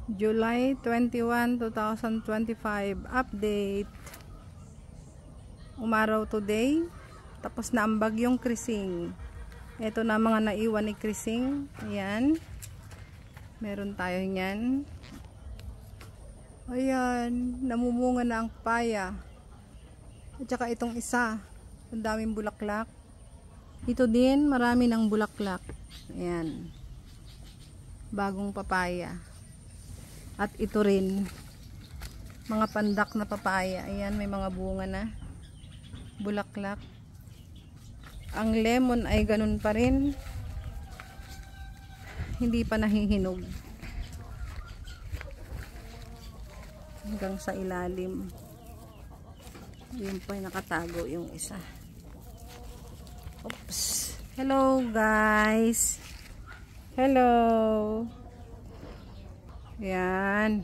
July 21, 2025 update. Umaraw today. Tapos na ang bagyong Krising. Ito na mga naiwan ni Krising. Ayan. Meron tayo niyan. Ayan. Namumunga na ang papaya. At saka itong isa. Ang daming bulaklak. Ito din. Marami ng bulaklak. Ayan. Bagong papaya. At ito rin, mga pandak na papaya. Ayan, may mga bunga na. Bulaklak. Ang lemon ay ganun pa rin. Hindi pa nahihinog. Hanggang sa ilalim. Yun pa nakatago yung isa. Oops. Hello guys. Hello. Yan.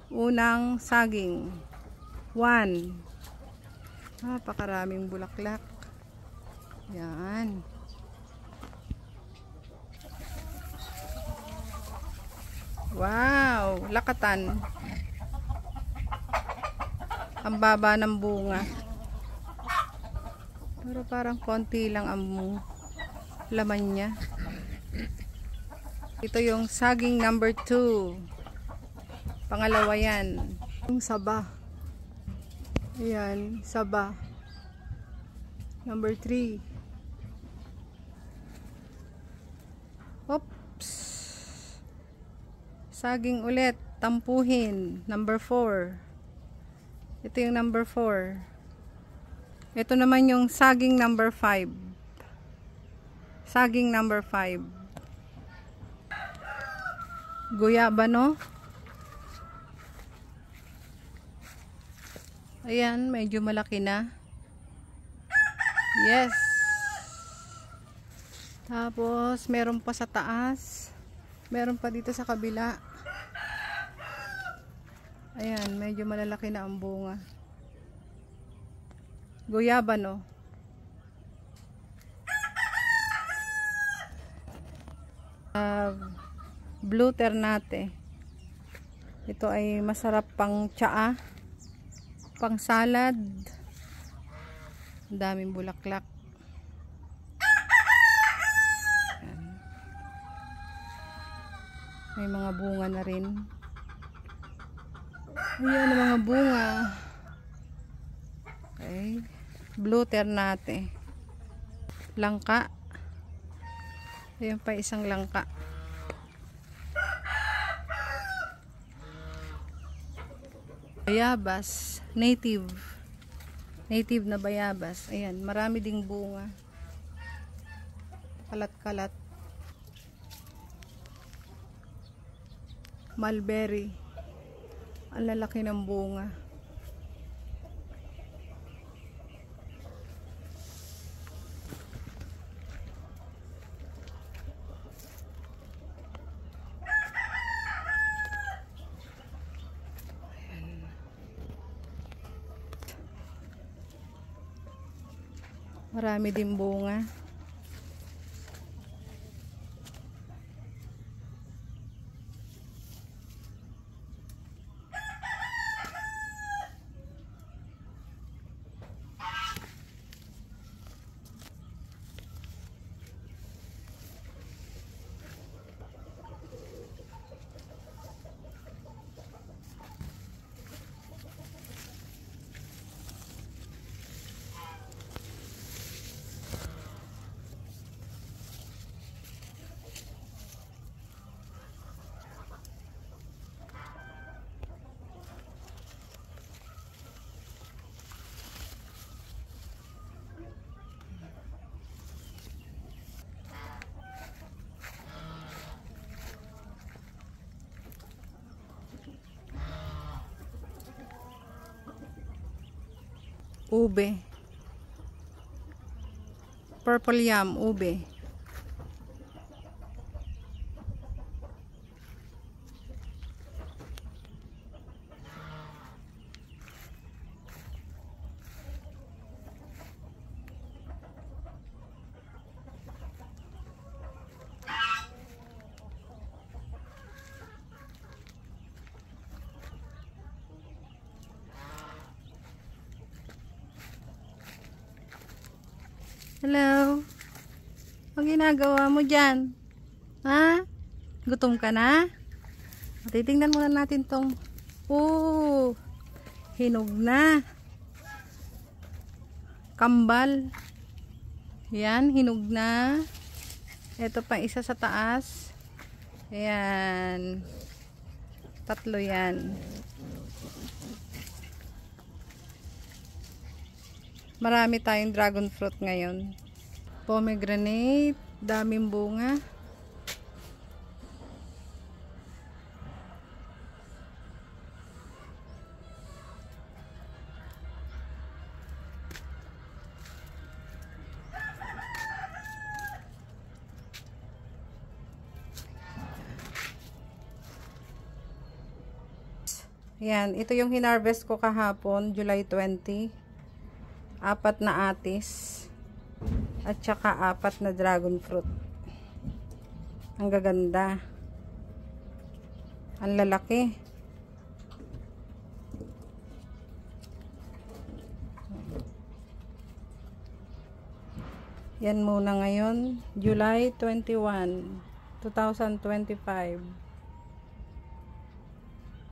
Unang saging. 1. Napakaraming bulaklak. Yan. Wow, lakatan. Ang baba ng bunga. Pero parang konti lang ang laman niya. Ito yung saging number 2. Pangalawa yan. Yung saba. Ayan, saba. Number 3. Oops. Saging ulit. Tampuhin. Number 4. Ito yung number 4. Ito naman yung saging number 5. Saging number 5. Guyabano. Ayan, medyo malaki na. Yes. Tapos, meron pa sa taas. Meron pa dito sa kabila. Ayan, medyo malalaki na ang bunga. Guyabano. Blue ternate. Ito ay masarap pang tsaa, pang salad. Ang daming bulaklak. Ayan. May mga bunga na rin. Ayan ang mga bunga. Okay. Blue ternate. Langka. Ayan pa isang langka. Bayabas, native na bayabas. Ayan, marami ding bunga. Kalat-kalat. Mulberry. Ang lalaki ng bunga. Marami din bunga. Ube. Purple yam, ube. Hello? Ang ginagawa mo dyan? Ha? Gutom ka na? Titingnan muna natin tong hinog na. Kambal. Yan, hinog na. Ito pa isa sa taas. Ayan. 3 yan. Marami tayong dragon fruit ngayon. Pomegranate, daming bunga. Yan, ito yung hinarvest ko kahapon, July 20. 4 na atis. At saka 4 na dragon fruit. Ang gaganda. Ang lalaki. Yan muna ngayon, July 21, 2025.